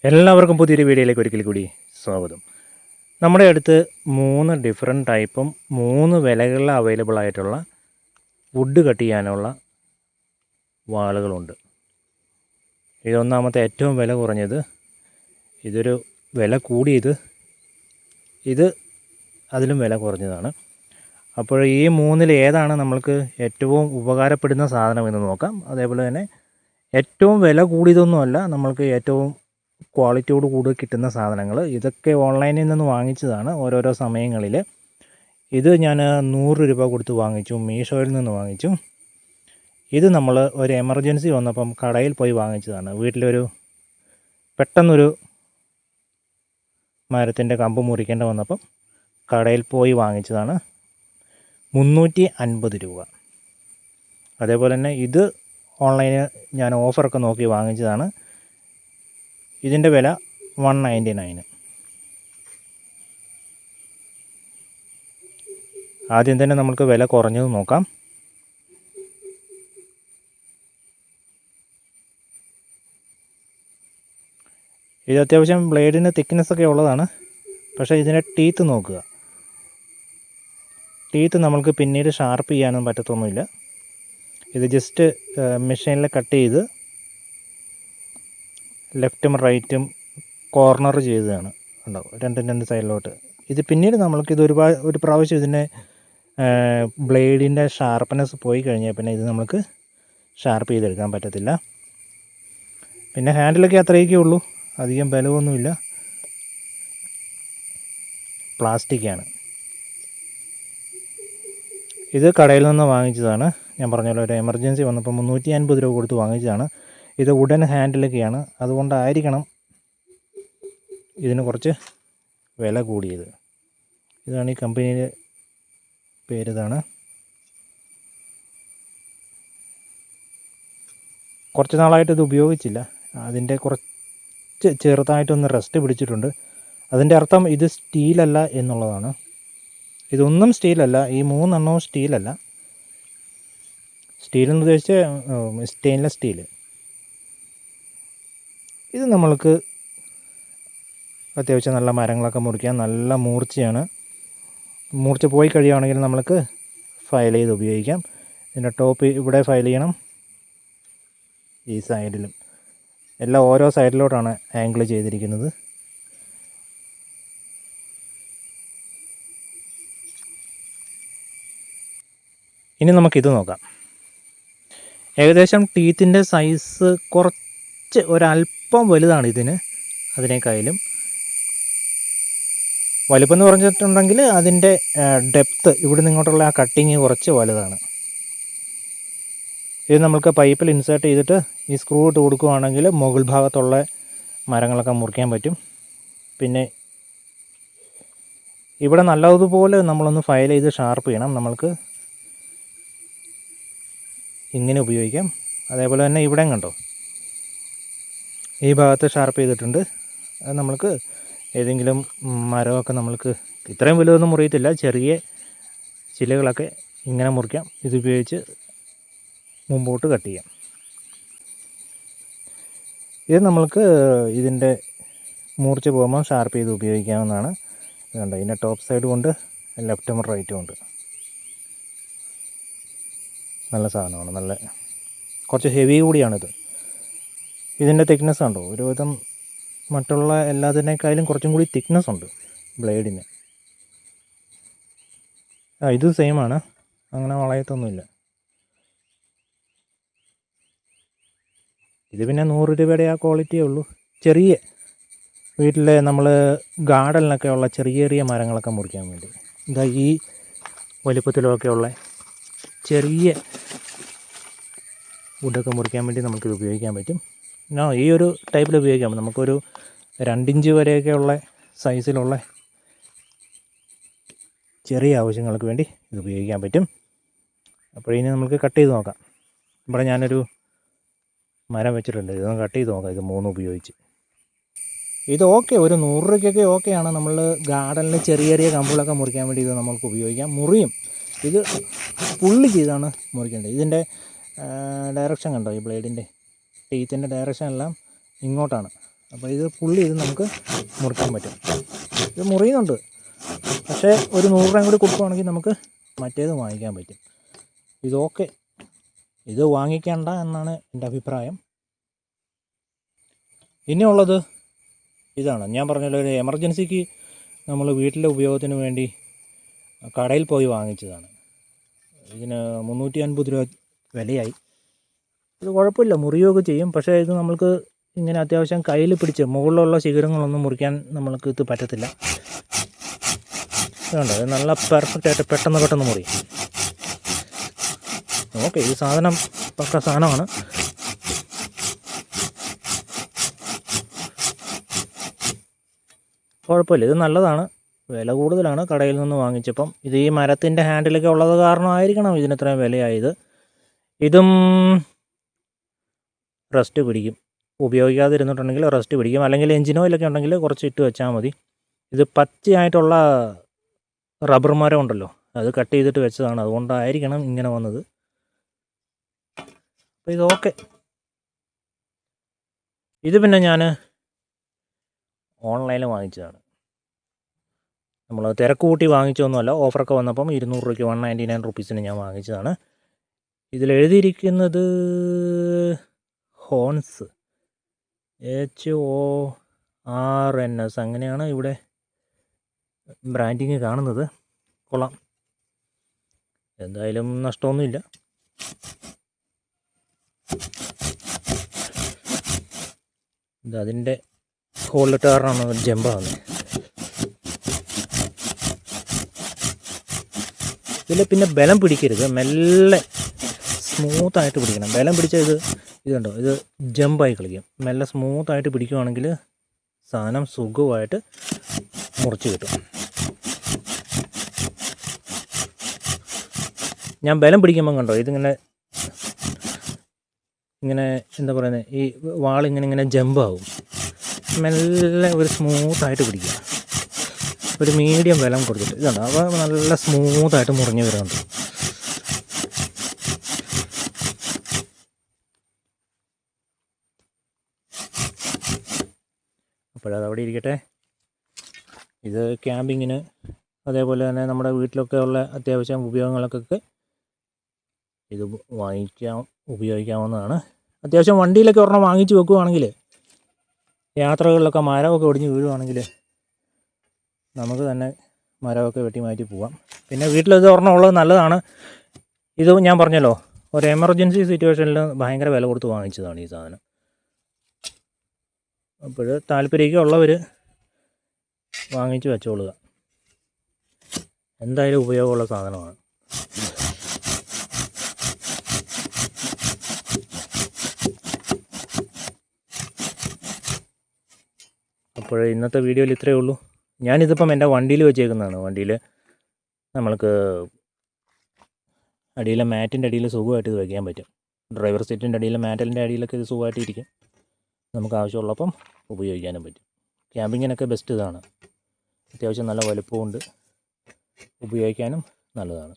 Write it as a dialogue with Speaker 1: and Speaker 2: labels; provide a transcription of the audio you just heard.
Speaker 1: എല്ലാവർക്കും പുതിയൊരു വീഡിയോയിലേക്ക് ഒരിക്കൽ കൂടി സ്വാഗതം. നമ്മുടെ അടുത്ത് 3 ഡിഫറെൻറ്റ് ടൈപ്പും 3 വിലകളിൽ അവൈലബിൾ ആയിട്ടുള്ള വുഡ് കട്ട് ചെയ്യാനുള്ള വാളുകളുണ്ട്. ഇതൊന്നാമത്തെ ഏറ്റവും വില കുറഞ്ഞത്, ഇതൊരു വില കൂടിയത്, ഇത് അതിലും വില കുറഞ്ഞതാണ്. അപ്പോൾ ഈ 3-ൽ ഏതാണ് നമ്മൾക്ക് ഏറ്റവും ഉപകാരപ്പെടുന്ന സാധനം എന്ന് നോക്കാം. അതേപോലെ തന്നെ ഏറ്റവും വില കൂടിയതൊന്നുമല്ല, നമ്മൾക്ക് ഏറ്റവും ക്വാളിറ്റിയോട് കൂടി കിട്ടുന്ന സാധനങ്ങൾ. ഇതൊക്കെ ഓൺലൈനിൽ നിന്ന് വാങ്ങിച്ചതാണ് ഓരോരോ സമയങ്ങളിൽ. ഇത് ഞാൻ 100 രൂപ കൊടുത്ത് വാങ്ങിച്ചു, മീഷോയിൽ നിന്ന് വാങ്ങിച്ചു. ഇത് നമ്മൾ ഒരു എമർജൻസി വന്നപ്പം കടയിൽ പോയി വാങ്ങിച്ചതാണ്. വീട്ടിലൊരു പെട്ടെന്നൊരു മരത്തിൻ്റെ കമ്പ് മുറിക്കേണ്ട വന്നപ്പം കടയിൽ പോയി വാങ്ങിച്ചതാണ്. 350 രൂപ. അതേപോലെ തന്നെ ഇത് ഓൺലൈനിൽ ഞാൻ ഓഫറൊക്കെ നോക്കി വാങ്ങിച്ചതാണ്. ഇതിൻ്റെ വില 199. ആദ്യം തന്നെ നമുക്ക് വില കുറഞ്ഞത് നോക്കാം. ഇത് അത്യാവശ്യം ബ്ലേഡിന് തിക്നെസ്സൊക്കെ ഉള്ളതാണ്. പക്ഷേ ഇതിൻ്റെ ടീത്ത് നോക്കുക. ടീത്ത് നമ്മൾക്ക് പിന്നീട് ഷാർപ്പ് ചെയ്യാനൊന്നും പറ്റത്തൊന്നുമില്ല. ഇത് ജസ്റ്റ് മെഷീനിൽ കട്ട് ചെയ്ത് ലെഫ്റ്റും റൈറ്റും കോർണർ ചെയ്തതാണ്. ഉണ്ടാവും രണ്ട് സൈഡിലോട്ട്. ഇത് പിന്നീട് നമ്മൾക്കിത് ഒരു പ്രാവശ്യം ഇതിൻ്റെ ബ്ലേഡിൻ്റെ ഷാർപ്പ്നെസ് പോയി കഴിഞ്ഞാൽ പിന്നെ ഇത് നമുക്ക് ഷാർപ്പ് ചെയ്തെടുക്കാൻ പറ്റത്തില്ല. പിന്നെ ഹാൻഡിലൊക്കെ അത്രയൊക്കെ ഉള്ളൂ, അധികം ബലമൊന്നുമില്ല. പ്ലാസ്റ്റിക്കാണ്. ഇത് കടയിൽ നിന്ന് വാങ്ങിച്ചതാണ്. ഞാൻ പറഞ്ഞ പോലെ ഒരു എമർജൻസി വന്നപ്പോൾ 350 രൂപ കൊടുത്ത് വാങ്ങിച്ചതാണ്. ഇത് വുഡൻ ഹാൻഡിലൊക്കെയാണ്, അതുകൊണ്ടായിരിക്കണം ഇതിന് കുറച്ച് വില കൂടിയത്. ഇതാണ് ഈ കമ്പനിയുടെ പേര്. ഇതാണ്. കുറച്ച് നാളായിട്ട് ഇത് ഉപയോഗിച്ചില്ല. അതിൻ്റെ കുറച്ച് ചെറുതായിട്ടൊന്ന് റസ്റ്റ് പിടിച്ചിട്ടുണ്ട്. അതിൻ്റെ അർത്ഥം ഇത് സ്റ്റീലല്ല എന്നുള്ളതാണ്. ഇതൊന്നും സ്റ്റീലല്ല, ഈ 3 എണ്ണവും സ്റ്റീലല്ല. സ്റ്റീലെന്ന് ഉദ്ദേശിച്ച് സ്റ്റെയിൻലെസ് സ്റ്റീൽ. ഇത് നമ്മൾക്ക് അത്യാവശ്യം നല്ല മരങ്ങളൊക്കെ മുറിക്കാൻ നല്ല മൂർച്ചയാണ്. മൂർച്ച പോയി കഴിയുകയാണെങ്കിൽ നമ്മൾക്ക് ഫയൽ ചെയ്ത് ഉപയോഗിക്കാം. ഇതിൻ്റെ ടോപ്പ് ഇവിടെ ഫയൽ ചെയ്യണം, ഈ സൈഡിലും. എല്ലാം ഓരോ സൈഡിലോട്ടാണ് ആംഗിൾ ചെയ്തിരിക്കുന്നത്. ഇനി നമുക്കിത് നോക്കാം. ഏകദേശം ടീത്തിൻ്റെ സൈസ് കുറച്ച് ഒരല്പം വലുതാണ് ഇതിന്. അതിനേക്കാളും വലുപ്പം എന്ന് പറഞ്ഞിട്ടുണ്ടെങ്കിൽ അതിൻ്റെ ഡെപ്ത്ത്, ഇവിടെ നിങ്ങോട്ടുള്ള ആ കട്ടിങ് കുറച്ച് വലുതാണ്. ഇത് നമുക്ക് പൈപ്പിൽ ഇൻസേർട്ട് ചെയ്തിട്ട് ഈ സ്ക്രൂ ഇട്ട് കൊടുക്കുകയാണെങ്കിൽ മുകൾ ഭാഗത്തുള്ള മരങ്ങളൊക്കെ മുറിക്കാൻ പറ്റും. പിന്നെ ഇവിടെ നല്ലതുപോലെ നമ്മളൊന്ന് ഫയൽ ചെയ്ത് ഷാർപ്പ് ചെയ്യണം. നമ്മൾക്ക് ഇങ്ങനെ ഉപയോഗിക്കാം. അതേപോലെ തന്നെ ഇവിടെയും കണ്ടോ, ഈ ഭാഗത്ത് ഷാർപ്പ് ചെയ്തിട്ടുണ്ട്. അത് നമ്മൾക്ക് ഏതെങ്കിലും മരമൊക്കെ നമ്മൾക്ക് ഇത്രയും വലുതൊന്നും മുറിയത്തില്ല, ചെറിയ ചില്ലകളൊക്കെ ഇങ്ങനെ മുറിക്കാം. ഇതുപയോഗിച്ച് മുമ്പോട്ട് കട്ട് ചെയ്യാം. ഇത് നമ്മൾക്ക് ഇതിൻ്റെ മൂർച്ച പോകുമ്പോൾ ഷാർപ്പ് ചെയ്ത് ഉപയോഗിക്കാവുന്നതാണ്. ഇതുണ്ട്, ഇതിൻ്റെ ടോപ്പ് സൈഡ് കൊണ്ട് ലെഫ്റ്റും റൈറ്റും ഉണ്ട്. നല്ല സാധനമാണ്, നല്ല കുറച്ച് ഹെവി കൂടിയാണിത്. ഇതിൻ്റെ തിക്നെസ് ഉണ്ടോ, ഒരുവിധം മറ്റുള്ള എല്ലാത്തിനേക്കാളും കുറച്ചും കൂടി തിക്നെസ് ഉണ്ട് ബ്ലേഡിന്. ഇത് സെയിമാണ്, അങ്ങനെ വളയത്തൊന്നുമില്ല. ഇത് പിന്നെ 100 രൂപയുടെ ആ ക്വാളിറ്റിയേ ഉള്ളൂ. ചെറിയ വീട്ടിലെ നമ്മൾ ഗാർഡനിലൊക്കെ ഉള്ള ചെറിയ ചെറിയ മരങ്ങളൊക്കെ മുറിക്കാൻ വേണ്ടി, ഇതാ ഈ വലിപ്പത്തിലൊക്കെ ഉള്ള ചെറിയ വുഡൊക്കെ മുറിക്കാൻ വേണ്ടി നമുക്കിത് ഉപയോഗിക്കാൻ പറ്റും. ഈ ഒരു ടൈപ്പിൽ ഉപയോഗിക്കാം. നമുക്കൊരു 2 ഇഞ്ച് വരെയൊക്കെ ഉള്ള സൈസിലുള്ള ചെറിയ ആവശ്യങ്ങൾക്ക് വേണ്ടി ഇത് ഉപയോഗിക്കാൻ പറ്റും. അപ്പോൾ ഇനി നമുക്ക് കട്ട് ചെയ്ത് നോക്കാം. ഇവിടെ ഞാനൊരു മരം വെച്ചിട്ടുണ്ട്, ഇതൊന്ന് കട്ട് ചെയ്ത് നോക്കാം. ഇത് 3 ഉപയോഗിച്ച് ഇത് ഓക്കെ, ഒരു 100 രൂപയ്ക്കൊക്കെ ഓക്കെയാണ്. നമ്മൾ ഗാർഡനിൽ ചെറിയ ചെറിയ കമ്പുകളൊക്കെ മുറിക്കാൻ വേണ്ടി ഇത് നമുക്ക് ഉപയോഗിക്കാം. മുറിയും. ഇത് പുള്ളി ചെയ്താണ് മുറിക്കേണ്ടത്. ഇതിൻ്റെ ഡയറക്ഷൻ കണ്ടോ, ഈ ബ്ലേഡിൻ്റെ ടീത്തിൻ്റെ ഡയറക്ഷൻ എല്ലാം ഇങ്ങോട്ടാണ്. അപ്പോൾ ഇത് പുള്ളി ഇത് നമുക്ക് മുറിക്കാൻ പറ്റും. ഇത് മുറിയുന്നുണ്ട്, പക്ഷേ ഒരു 100 രൂപയും കൂടി കൊടുക്കുകയാണെങ്കിൽ നമുക്ക് മറ്റേത് വാങ്ങിക്കാൻ പറ്റും. ഇതൊക്കെ ഇത് വാങ്ങിക്കേണ്ട എന്നാണ് എൻ്റെ അഭിപ്രായം. ഇനിയുള്ളത് ഇതാണ്, ഞാൻ പറഞ്ഞല്ലോ, ഒരു എമർജൻസിക്ക് നമ്മൾ വീട്ടിലെ ഉപയോഗത്തിന് വേണ്ടി കടയിൽ പോയി വാങ്ങിച്ചതാണ്. ഇതിന് 350 രൂപ വിലയായി. ഇത് കുഴപ്പമില്ല, മുറിയുകയൊക്കെ ചെയ്യും. പക്ഷേ ഇത് നമ്മൾക്ക് ഇങ്ങനെ അത്യാവശ്യം കയ്യിൽ പിടിച്ച് മുകളിലുള്ള ശിഖരങ്ങളൊന്നും മുറിക്കാൻ നമ്മൾക്ക് ഇത് പറ്റത്തില്ല. അതുകൊണ്ട് ഇത് നല്ല പെർഫെക്റ്റായിട്ട് പെട്ടെന്ന് മുറിയും. ഓക്കെ, ഈ സാധനം പക്ക സാധനമാണ്. കുഴപ്പമില്ല, ഇത് നല്ലതാണ്. വില കൂടുതലാണ് കടയിൽ നിന്ന് വാങ്ങിച്ചപ്പം. ഇത് ഈ മരത്തിൻ്റെ ഹാൻഡിലൊക്കെ ഉള്ളത് കാരണമായിരിക്കണം ഇതിന് ഇത്രയും വിലയായത്. ഇതും റസ്റ്റ് പിടിക്കും, ഉപയോഗിക്കാതിരുന്നിട്ടുണ്ടെങ്കിൽ റസ്റ്റ് പിടിക്കും. അല്ലെങ്കിൽ എഞ്ചിൻ ഓയിലൊക്കെ ഉണ്ടെങ്കിൽ കുറച്ച് ഇട്ട് വെച്ചാൽ മതി. ഇത് പച്ചയായിട്ടുള്ള റബ്ബർ മരം ഉണ്ടല്ലോ, അത് കട്ട് ചെയ്തിട്ട് വെച്ചതാണ്, അതുകൊണ്ടായിരിക്കണം ഇങ്ങനെ വന്നത്. അപ്പോൾ ഇത് ഓക്കെ. ഇത് പിന്നെ ഞാൻ ഓൺലൈനിൽ വാങ്ങിച്ചതാണ്. നമ്മൾ തിരക്ക് കൂട്ടി വാങ്ങിച്ചതൊന്നുമല്ല, ഓഫറൊക്കെ വന്നപ്പം 200 രൂപയ്ക്ക് 199 റുപ്പീസിന് ഞാൻ വാങ്ങിച്ചതാണ്. ഇതിലെഴുതിയിരിക്കുന്നത് ഹോൺസ്, HORNS അങ്ങനെയാണ് ഇവിടെ ബ്രാൻഡിങ് കാണുന്നത്. കൊള്ളാം, എന്തായാലും നഷ്ടമൊന്നുമില്ല. ഇത് അതിൻ്റെ ഹോളിലിട്ട് കാരണമാണ് ജമ്പാകുന്നത്. ഇതിൽ പിന്നെ ബലം പിടിക്കരുത്, മെല്ലെ സ്മൂത്തായിട്ട് പിടിക്കണം. ബലം പിടിച്ചാൽ ഇതുണ്ടോ, ഇത് ജമ്പായി കളിക്കും. മെല്ലെ സ്മൂത്തായിട്ട് പിടിക്കുവാണെങ്കിൽ സാധനം സുഖമായിട്ട് മുറിച്ച് കിട്ടും. ഞാൻ ബലം പിടിക്കുമ്പം കണ്ടോ, ഇതിങ്ങനെ എന്താ പറയുന്നത്, ഈ വാളിങ്ങനെ ജമ്പാവും. മെല്ലെ ഒരു സ്മൂത്തായിട്ട് പിടിക്കുക, ഒരു മീഡിയം ബലം കൊടുത്തിട്ട്. ഇതുണ്ട്, അപ്പോൾ നല്ല സ്മൂത്തായിട്ട് മുറിഞ്ഞ് വരുന്നുണ്ട്. അപ്പോഴത് അവിടെ ഇരിക്കട്ടെ. ഇത് ക്യാമ്പിങ്ങിന്, അതേപോലെ തന്നെ നമ്മുടെ വീട്ടിലൊക്കെ ഉള്ള അത്യാവശ്യം ഉപയോഗങ്ങൾക്കൊക്കെ ഇത് ഉപയോഗിക്കാവുന്നതാണ്. അത്യാവശ്യം വണ്ടിയിലൊക്കെ ഒരെണ്ണം വാങ്ങിച്ച് വെക്കുകയാണെങ്കിൽ യാത്രകളിലൊക്കെ മരമൊക്കെ ഒടിഞ്ഞ് വീഴുവാണെങ്കിൽ നമുക്ക് തന്നെ മരമൊക്കെ വെട്ടി മാറ്റി പോവാം. പിന്നെ വീട്ടിലിത് ഒരെണ്ണം ഉള്ളത് നല്ലതാണ്. ഇത് ഞാൻ പറഞ്ഞല്ലോ, ഒരു എമർജൻസി സിറ്റുവേഷനിൽ ഭയങ്കര വില കൊടുത്ത് വാങ്ങിച്ചതാണ് ഈ സാധനം. അപ്പോൾ താല്പര്യമൊക്കെ ഉള്ളവർ വാങ്ങിച്ച് വെച്ചോളുക, എന്തായാലും ഉപയോഗമുള്ള സാധനമാണ്. അപ്പോൾ ഇന്നത്തെ വീഡിയോയിൽ ഇത്രയേ ഉള്ളൂ. ഞാനിതിപ്പം എൻ്റെ വണ്ടിയിൽ വെച്ചേക്കുന്നതാണ്. വണ്ടിയിൽ നമ്മൾക്ക് അടിയിലെ മാറ്റിൻ്റെ അടിയിൽ സുഖമായിട്ട് ഇത് വയ്ക്കാൻ പറ്റും. ഡ്രൈവർ സീറ്റിൻ്റെ അടിയിലെ മാറ്റലിൻ്റെ അടിയിലൊക്കെ ഇത് സുഖമായിട്ട് ഇരിക്കും. നമുക്ക് ആവശ്യമുള്ളപ്പം ഉപയോഗിക്കാനും പറ്റും. ക്യാമ്പിങ്ങിനൊക്കെ ബെസ്റ്റ് ഇതാണ്. അത്യാവശ്യം നല്ല വലുപ്പമുണ്ട്, ഉപയോഗിക്കാനും നല്ലതാണ്.